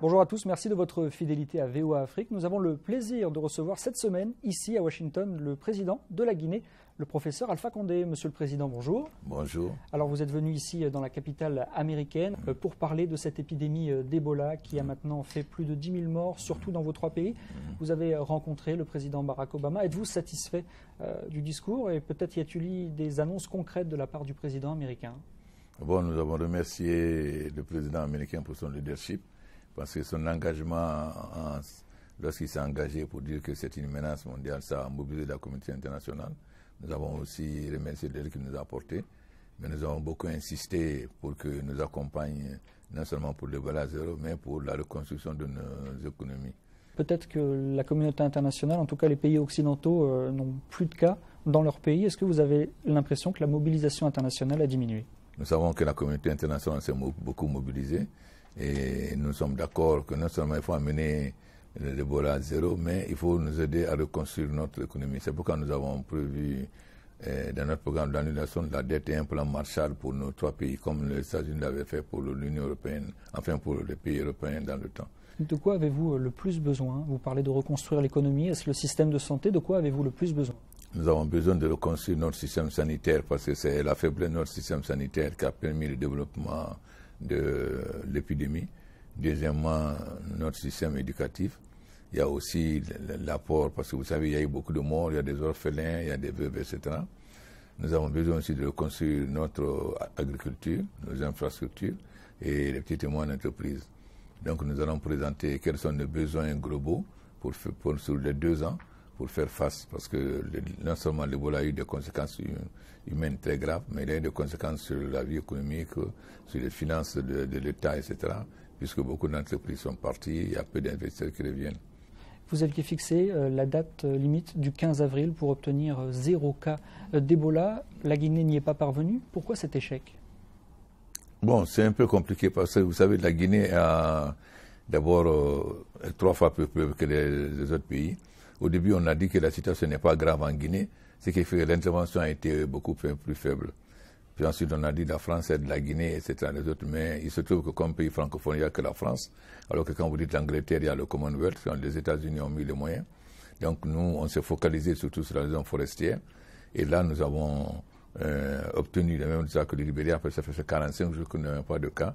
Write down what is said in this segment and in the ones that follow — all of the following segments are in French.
Bonjour à tous, merci de votre fidélité à VOA Afrique. Nous avons le plaisir de recevoir cette semaine, ici à Washington, le président de la Guinée, le professeur Alpha Condé. Monsieur le Président, bonjour. Bonjour. Alors vous êtes venu ici dans la capitale américaine pour parler de cette épidémie d'Ebola qui a maintenant fait plus de 10 000 morts, surtout dans vos trois pays. Vous avez rencontré le président Barack Obama. Êtes-vous satisfait du discours et peut-être y a-t-il des annonces concrètes de la part du président américain? Bon, nous avons remercié le président américain pour son leadership, parce que son engagement, lorsqu'il s'est engagé pour dire que c'est une menace mondiale, ça a mobilisé la communauté internationale. Nous avons aussi remercié l'aide qu'il nous a apportée, mais nous avons beaucoup insisté pour qu'il nous accompagne, non seulement pour l'Ebola zéro, mais pour la reconstruction de nos économies. Peut-être que la communauté internationale, en tout cas les pays occidentaux, n'ont plus de cas dans leur pays. Est-ce que vous avez l'impression que la mobilisation internationale a diminué? Nous savons que la communauté internationale s'est beaucoup mobilisée. Et nous sommes d'accord que non seulement il faut amener l'Ebola à zéro, mais il faut nous aider à reconstruire notre économie. C'est pourquoi nous avons prévu dans notre programme d'annulation de la dette et un plan Marshall pour nos trois pays, comme les États-Unis l'avaient fait pour l'Union européenne, enfin pour les pays européens dans le temps. De quoi avez-vous le plus besoin? Vous parlez de reconstruire l'économie, est-ce le système de santé? De quoi avez-vous le plus besoin? Nous avons besoin de reconstruire notre système sanitaire parce que c'est la faiblesse de notre système sanitaire qui a permis le développement de l'épidémie. Deuxièmement, notre système éducatif. Il y a aussi l'apport, parce que vous savez, il y a eu beaucoup de morts, il y a des orphelins, il y a des veuves, etc. Nous avons besoin aussi de reconstruire notre agriculture, nos infrastructures et les petites et moyennes entreprises. Donc nous allons présenter quels sont nos besoins globaux sur les 2 ans pour faire face, parce que non seulement l'Ebola a eu des conséquences humaines très graves, mais il a eu des conséquences sur la vie économique, sur les finances de l'État, etc., puisque beaucoup d'entreprises sont parties, il y a peu d'investisseurs qui reviennent. Vous aviez fixé la date limite du 15 avril pour obtenir 0 cas d'Ebola. La Guinée n'y est pas parvenue. Pourquoi cet échec? Bon, c'est un peu compliqué parce que vous savez, la Guinée a d'abord 3 fois plus peuplée que les autres pays. Au début, on a dit que la situation n'est pas grave en Guinée, ce qui fait que l'intervention a été beaucoup plus faible. Puis ensuite, on a dit la France aide la Guinée, etc. Les autres, mais il se trouve que comme pays francophone, il n'y a que la France, alors que quand vous dites l'Angleterre, il y a le Commonwealth, les États-Unis ont mis les moyens. Donc nous, on s'est focalisé surtout sur la zone forestière. Et là, nous avons obtenu les mêmes résultats que le Libéria, après ça fait 45 jours qu'il n'y a pas de cas.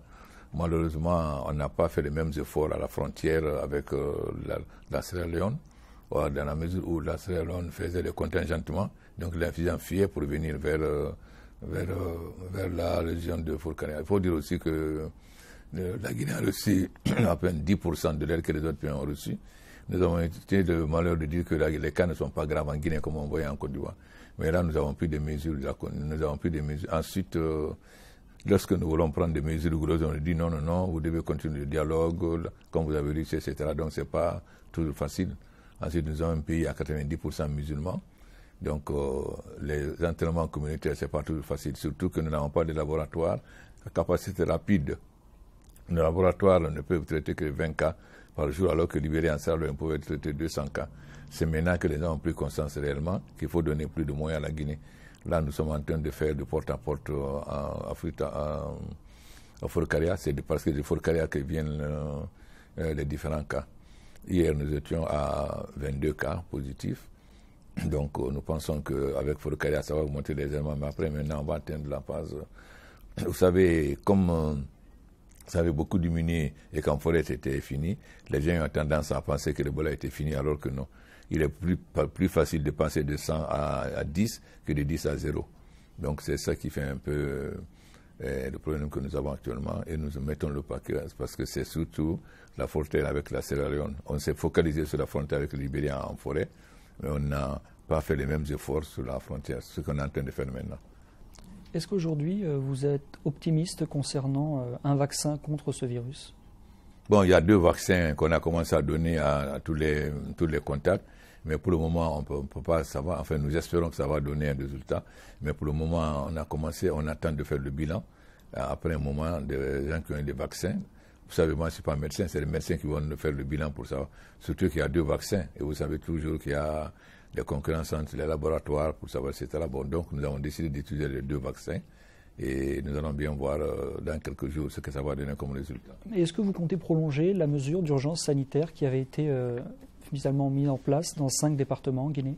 Malheureusement, on n'a pas fait les mêmes efforts à la frontière avec la Sierra Leone, dans la mesure où la Sierra Leone faisait le contingentement, donc les gens fuyaient pour venir vers la région de Fourcaria. Il faut dire aussi que la Guinée a reçu à peine 10% de l'aide que les autres pays ont reçu. Nous avons été le malheur de dire que les cas ne sont pas graves en Guinée comme on voyait en Côte d'Ivoire. Mais là, nous avons pris des mesures. Ensuite, lorsque nous voulons prendre des mesures rigoureuses, on dit non, vous devez continuer le dialogue, comme vous avez réussi, etc. Donc, ce n'est pas toujours facile. Ensuite, nous avons un pays à 90% musulmans. Donc, les entraînements communautaires, ce n'est pas toujours facile. Surtout que nous n'avons pas de laboratoire à capacité rapide. Nos laboratoires ne peuvent traiter que 20 cas par jour, alors que Libéria en Sierra Leone pouvait traiter 200 cas. C'est maintenant que les gens ont pris conscience réellement qu'il faut donner plus de moyens à la Guinée. Là, nous sommes en train de faire de porte-à-porte à Fourcaria. C'est parce que de Fourcaria que viennent les différents cas. Hier, nous étions à 22 cas positifs. Donc, nous pensons qu'avec Fourcaria, ça va augmenter légèrement. Mais après, maintenant, on va atteindre la phase. Vous savez, comme ça avait beaucoup diminué et qu'en forêt c'était fini, les gens ont tendance à penser que l'Ebola était fini, alors que non. Il est plus facile de passer de 100 à 10 que de 10 à 0. Donc, c'est ça qui fait un peu le problème que nous avons actuellement. Et nous mettons le paquet parce que c'est surtout la frontière avec la Sierra Leone. On s'est focalisé sur la frontière avec le Libéria en forêt, mais on n'a pas fait les mêmes efforts sur la frontière, ce qu'on est en train de faire maintenant. Est-ce qu'aujourd'hui, vous êtes optimiste concernant un vaccin contre ce virus? Bon, il y a 2 vaccins qu'on a commencé à donner à tous les contacts, mais pour le moment, on ne peut pas savoir. Enfin, nous espérons que ça va donner un résultat, mais pour le moment, on attend de faire le bilan. Après un moment, des gens qui ont eu des vaccins. Vous savez, moi, je ne suis pas médecin, c'est les médecins qui vont faire le bilan pour ça. Surtout qu'il y a 2 vaccins, et vous savez toujours qu'il y a des concurrences entre les laboratoires pour savoir, etc. Bon, donc, nous avons décidé d'utiliser les 2 vaccins. Et nous allons bien voir dans quelques jours ce que ça va donner comme résultat. Est-ce que vous comptez prolonger la mesure d'urgence sanitaire qui avait été finalement mise en place dans 5 départements en Guinée?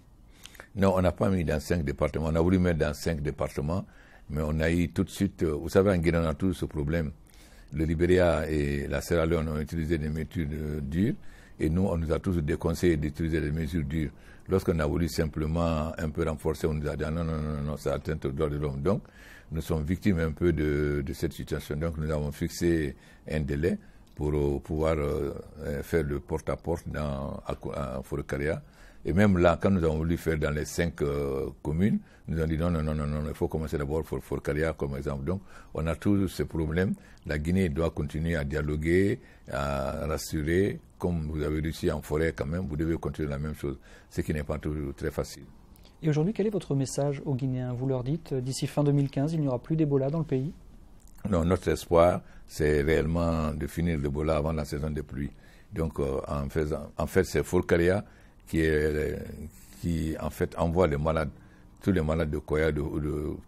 Non, on n'a pas mis dans 5 départements. On a voulu mettre dans 5 départements, mais on a eu tout de suite... vous savez, en Guinée, on a tout ce problème. Le Libéria et la Sierra Leone ont utilisé des mesures dures, et nous, on nous a tous déconseillé d'utiliser des mesures dures. Lorsqu'on a voulu simplement un peu renforcer, on nous a dit non, ça atteint le droit de l'homme. Donc, nous sommes victimes un peu de cette situation. Donc, nous avons fixé un délai pour pouvoir faire le porte-à-porte à Forcaria. Et même là, quand nous avons voulu faire dans les 5 communes, nous avons dit non, il faut commencer d'abord pour Forcaria comme exemple. Donc, on a tous ces problèmes. La Guinée doit continuer à dialoguer, à rassurer. Comme vous avez réussi en forêt quand même, vous devez continuer la même chose, ce qui n'est pas toujours très facile. Et aujourd'hui, quel est votre message aux Guinéens? Vous leur dites, d'ici fin 2015, il n'y aura plus d'Ebola dans le pays? Non, notre espoir, c'est réellement de finir l'Ebola avant la saison des pluies. Donc, en fait, c'est Forcaria qui en fait envoie les malades, tous les malades de Koya, de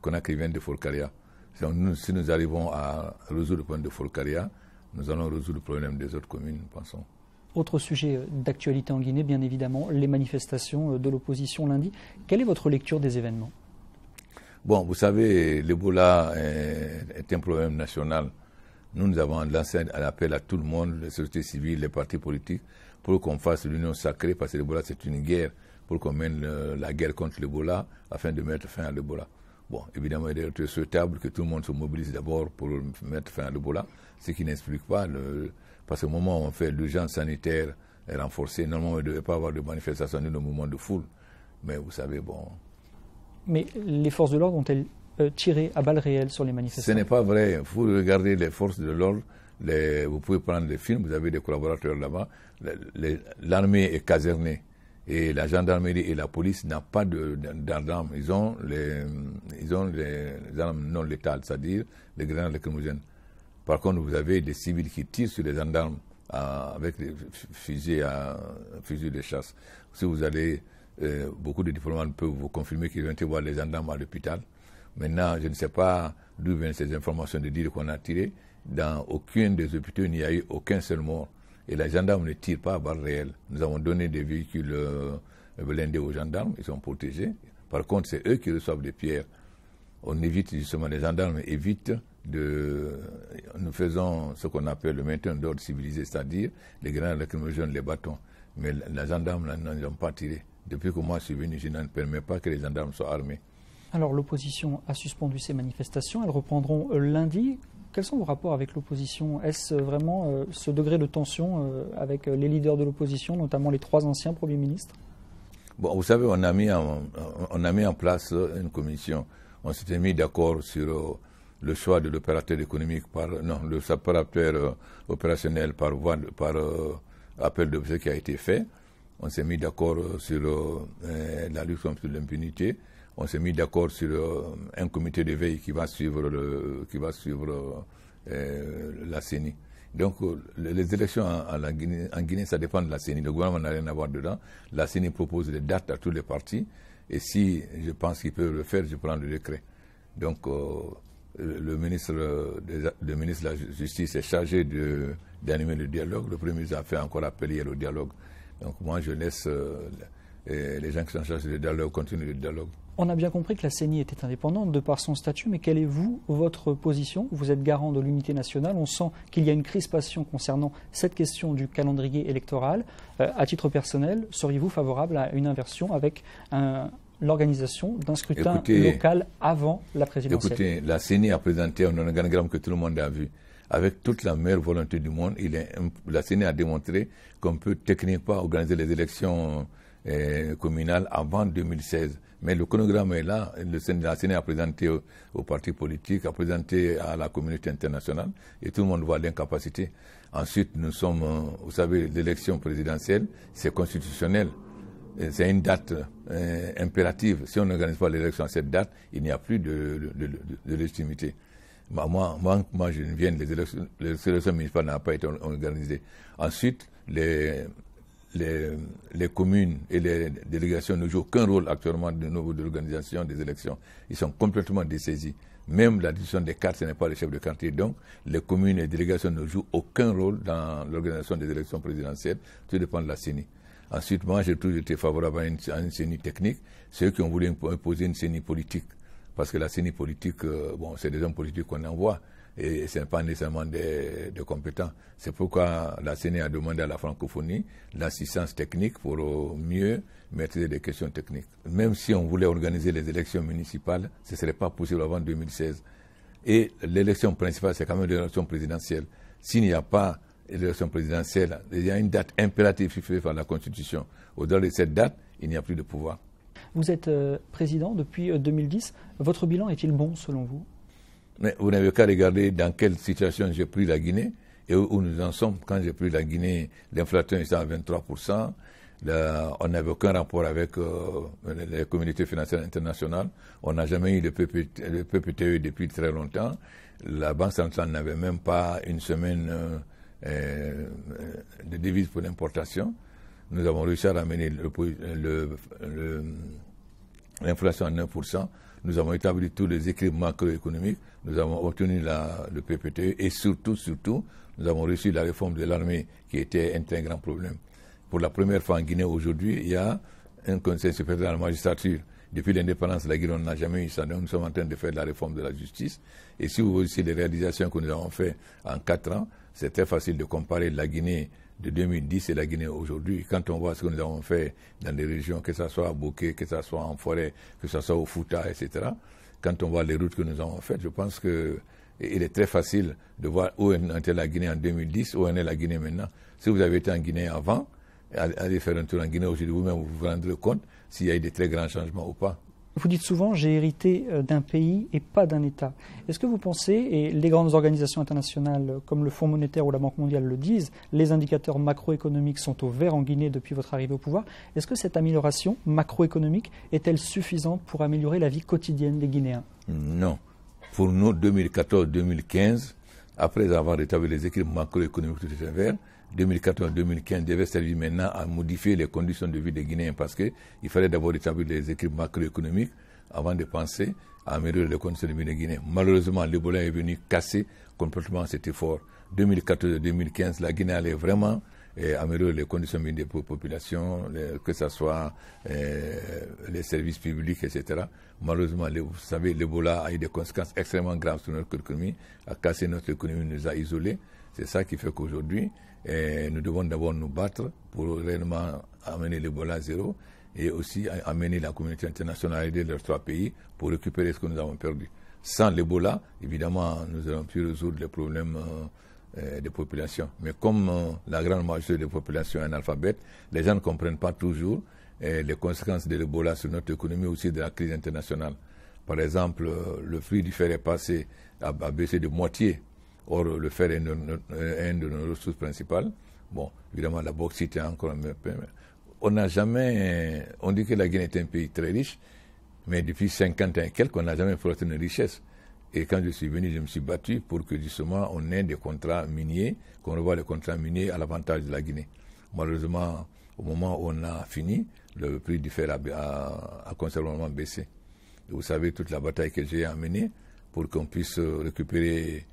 Conakry viennent de Forcaria. Si nous arrivons à résoudre le problème de Forcaria, nous allons résoudre le problème des autres communes, pensons. Autre sujet d'actualité en Guinée, bien évidemment, les manifestations de l'opposition lundi. Quelle est votre lecture des événements? Bon, vous savez, l'Ebola est un problème national. Nous avons lancé un appel à tout le monde, les sociétés civiles, les partis politiques, pour qu'on fasse l'union sacrée, parce que l'Ebola c'est une guerre, pour qu'on mène la guerre contre l'Ebola, afin de mettre fin à l'Ebola. Bon, évidemment, il est souhaitable que tout le monde se mobilise d'abord pour mettre fin à l'Ebola, ce qui n'explique pas, parce qu'au moment où on fait l'urgence sanitaire renforcée, normalement il ne devait pas avoir de manifestation ni de mouvement de foule. Mais vous savez, bon... Mais les forces de l'ordre ont-elles tiré à balles réelles sur les manifestants? Ce n'est pas vrai. Vous regardez les forces de l'ordre, vous pouvez prendre des films, vous avez des collaborateurs là-bas. L'armée est casernée et la gendarmerie et la police n'ont pas d'armes. Ils ont les armes non létales, c'est-à-dire les grenades lacrymogènes. Par contre, vous avez des civils qui tirent sur les gendarmes avec des fusils de chasse. Si vous allez, beaucoup de diplomates peuvent vous confirmer qu'ils ont été voir les gendarmes à l'hôpital. Maintenant, je ne sais pas d'où viennent ces informations de dire qu'on a tiré. Dans aucun des hôpitaux, il n'y a eu aucun seul mort. Et les gendarmes ne tirent pas à balles réelles. Nous avons donné des véhicules blindés aux gendarmes, ils sont protégés. Par contre, c'est eux qui reçoivent des pierres. On évite justement, les gendarmes évitent nous faisons ce qu'on appelle le maintien d'ordre civilisé, c'est-à-dire les grenades lacrymogènes, les bâtons. Mais les gendarmes n'en ont pas tiré. Depuis que moi je suis venu, je ne permets pas que les gendarmes soient armés. Alors l'opposition a suspendu ces manifestations, elles reprendront lundi. Quels sont vos rapports avec l'opposition? Est-ce vraiment ce degré de tension avec les leaders de l'opposition, notamment les 3 anciens premiers ministres? Bon, vous savez, on a mis en place une commission. On s'était mis d'accord sur le choix de l'opérateur économique le opérateur opérationnel par appel de ce qui a été fait. On s'est mis d'accord sur la lutte contre l'impunité. On s'est mis d'accord sur un comité de veille qui va suivre la CENI. Donc, les élections en Guinée, ça dépend de la CENI. Le gouvernement n'a rien à voir dedans. La CENI propose des dates à tous les partis. Et si je pense qu'ils peuvent le faire, je prends le décret. Donc, le ministre de la Justice est chargé d'animer le dialogue. Le Premier ministre a fait encore appeler au dialogue. Donc, moi, je laisse les gens qui sont chargés du dialogue continuer le dialogue. On a bien compris que la CENI était indépendante de par son statut, mais quelle est votre position? Vous êtes garant de l'unité nationale. On sent qu'il y a une crispation concernant cette question du calendrier électoral. À titre personnel, seriez-vous favorable à une inversion avec l'organisation d'un scrutin local avant la présidentielle? Écoutez, la CENI a présenté un organigramme que tout le monde a vu. Avec toute la meilleure volonté du monde, la CENI a démontré qu'on peut techniquement organiser les élections communales avant 2016. Mais le chronogramme est là. La CENI a présenté aux partis politiques, a présenté à la communauté internationale, et tout le monde voit l'incapacité. Ensuite, vous savez, l'élection présidentielle, c'est constitutionnel. C'est une date impérative. Si on n'organise pas l'élection à cette date, il n'y a plus de légitimité. Moi, je viens, les élections municipales n'ont pas été organisées. Ensuite, les communes et les délégations ne jouent aucun rôle actuellement de l'organisation des élections. Ils sont complètement dessaisis. Même la décision des cartes, ce n'est pas le chef de quartier. Donc, les communes et les délégations ne jouent aucun rôle dans l'organisation des élections présidentielles. Tout dépend de la CENI. Ensuite, moi, j'ai toujours été favorable à une CENI technique. Ceux qui ont voulu imposer une CENI politique. Parce que la CENI politique, c'est des hommes politiques qu'on envoie. Et ce n'est pas nécessairement des compétents. C'est pourquoi la CENI a demandé à la francophonie l'assistance technique pour mieux maîtriser les questions techniques. Même si on voulait organiser les élections municipales, ce ne serait pas possible avant 2016. Et l'élection principale, c'est quand même l'élection présidentielle. S'il n'y a pas l'élection présidentielle, il y a une date impérative fixée par la Constitution. Au-delà de cette date, il n'y a plus de pouvoir. Vous êtes président depuis 2010. Votre bilan est-il bon selon vous? Mais vous n'avez qu'à regarder dans quelle situation j'ai pris la Guinée et où nous en sommes. Quand j'ai pris la Guinée, l'inflation était à 23%. On n'avait aucun rapport avec les communautés financières internationales. On n'a jamais eu de PPTE depuis très longtemps. La Banque centrale n'avait même pas une semaine de devises pour l'importation. Nous avons réussi à ramener l'inflation à 9%. Nous avons établi tous les équilibres macroéconomiques, nous avons obtenu le PPTE et surtout, nous avons réussi la réforme de l'armée qui était un très grand problème. Pour la première fois en Guinée aujourd'hui, il y a un conseil supérieur de la magistrature. Depuis l'indépendance de la Guinée, on n'a jamais eu ça. Donc nous sommes en train de faire la réforme de la justice. Et si vous voyez les réalisations que nous avons faites en 4 ans, c'est très facile de comparer la Guinée de 2010 et la Guinée aujourd'hui. Quand on voit ce que nous avons fait dans les régions, que ce soit à Bokeh, que ce soit en forêt, que ce soit au Fouta, etc., quand on voit les routes que nous avons faites, je pense qu'il est très facile de voir où était la Guinée en 2010, où en est la Guinée maintenant. Si vous avez été en Guinée avant, allez faire un tour en Guinée aujourd'hui, vous-même vous vous rendrez compte s'il y a eu de très grands changements ou pas. Vous dites souvent, j'ai hérité d'un pays et pas d'un État. Est-ce que vous pensez, et les grandes organisations internationales comme le Fonds monétaire ou la Banque mondiale le disent, les indicateurs macroéconomiques sont au vert en Guinée depuis votre arrivée au pouvoir. Est-ce que cette amélioration macroéconomique est-elle suffisante pour améliorer la vie quotidienne des Guinéens? Non. Pour nous, 2014-2015, après avoir rétabli les équilibres macroéconomiques tout était vert, 2014-2015 devait servir maintenant à modifier les conditions de vie des Guinéens parce qu'il fallait d'abord établir les équilibres macroéconomiques avant de penser à améliorer les conditions de vie des Guinéens. Malheureusement, l'Ebola est venu casser complètement cet effort. 2014-2015, la Guinée allait vraiment améliorer les conditions de vie des populations, que ce soit les services publics, etc. Malheureusement, vous savez, l'Ebola a eu des conséquences extrêmement graves sur notre économie, a cassé notre économie, nous a isolés. C'est ça qui fait qu'aujourd'hui, nous devons d'abord nous battre pour réellement amener l'Ebola à zéro et aussi amener la communauté internationale à aider leurs 3 pays pour récupérer ce que nous avons perdu. Sans l'Ebola, évidemment, nous n'aurons pu résoudre les problèmes des populations. Mais comme la grande majorité des populations est analphabète, les gens ne comprennent pas toujours les conséquences de l'Ebola sur notre économie aussi de la crise internationale. Par exemple, le prix du fer est passé à baisser de moitié. Or, le fer est une de nos ressources principales. Bon, évidemment, la bauxite est encore un peu. On n'a jamais. On dit que la Guinée est un pays très riche, mais depuis 50 ans et quelques, on n'a jamais exploité une richesse. Et quand je suis venu, je me suis battu pour que justement on ait des contrats miniers, qu'on revoie les contrats miniers à l'avantage de la Guinée. Malheureusement, au moment où on a fini, le prix du fer a considérablement baissé. Et vous savez toute la bataille que j'ai amenée pour qu'on puisse récupérer.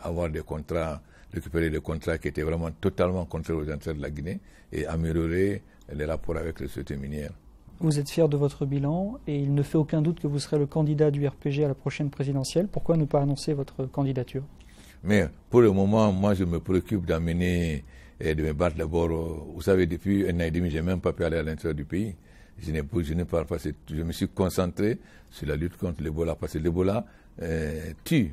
Avoir des contrats, récupérer des contrats qui étaient vraiment totalement contraires aux intérêts de la Guinée et améliorer les rapports avec les sociétés minières. Vous êtes fier de votre bilan et il ne fait aucun doute que vous serez le candidat du RPG à la prochaine présidentielle. Pourquoi ne pas annoncer votre candidature? Mais pour le moment, moi je me préoccupe d'amener et de me battre d'abord. Vous savez, depuis 1 an et demi, je n'ai même pas pu aller à l'intérieur du pays. Je n'ai pas passé. Je me suis concentré sur la lutte contre l'Ebola parce que l'Ebola tue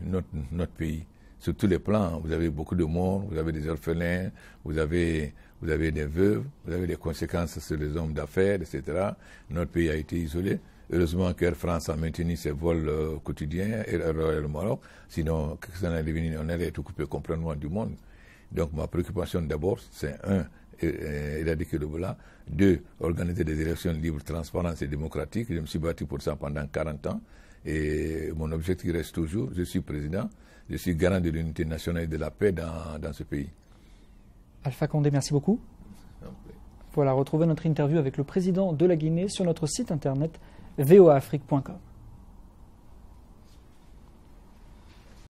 notre pays sur tous les plans. Vous avez beaucoup de morts, vous avez des orphelins, vous avez des veuves, vous avez des conséquences sur les hommes d'affaires, etc. Notre pays a été isolé. Heureusement qu'Air France a maintenu ses vols quotidiens et le Maroc. Sinon, on allait être coupé complètement du monde. Donc ma préoccupation d'abord, c'est 1, éradiquer l'Ebola. 2, organiser des élections libres, transparentes et démocratiques. Je me suis battu pour ça pendant 40 ans. Et mon objectif reste toujours, je suis président, je suis garant de l'unité nationale et de la paix dans ce pays. Alpha Condé, merci beaucoup. Voilà, retrouvez notre interview avec le président de la Guinée sur notre site internet voaafrique.com.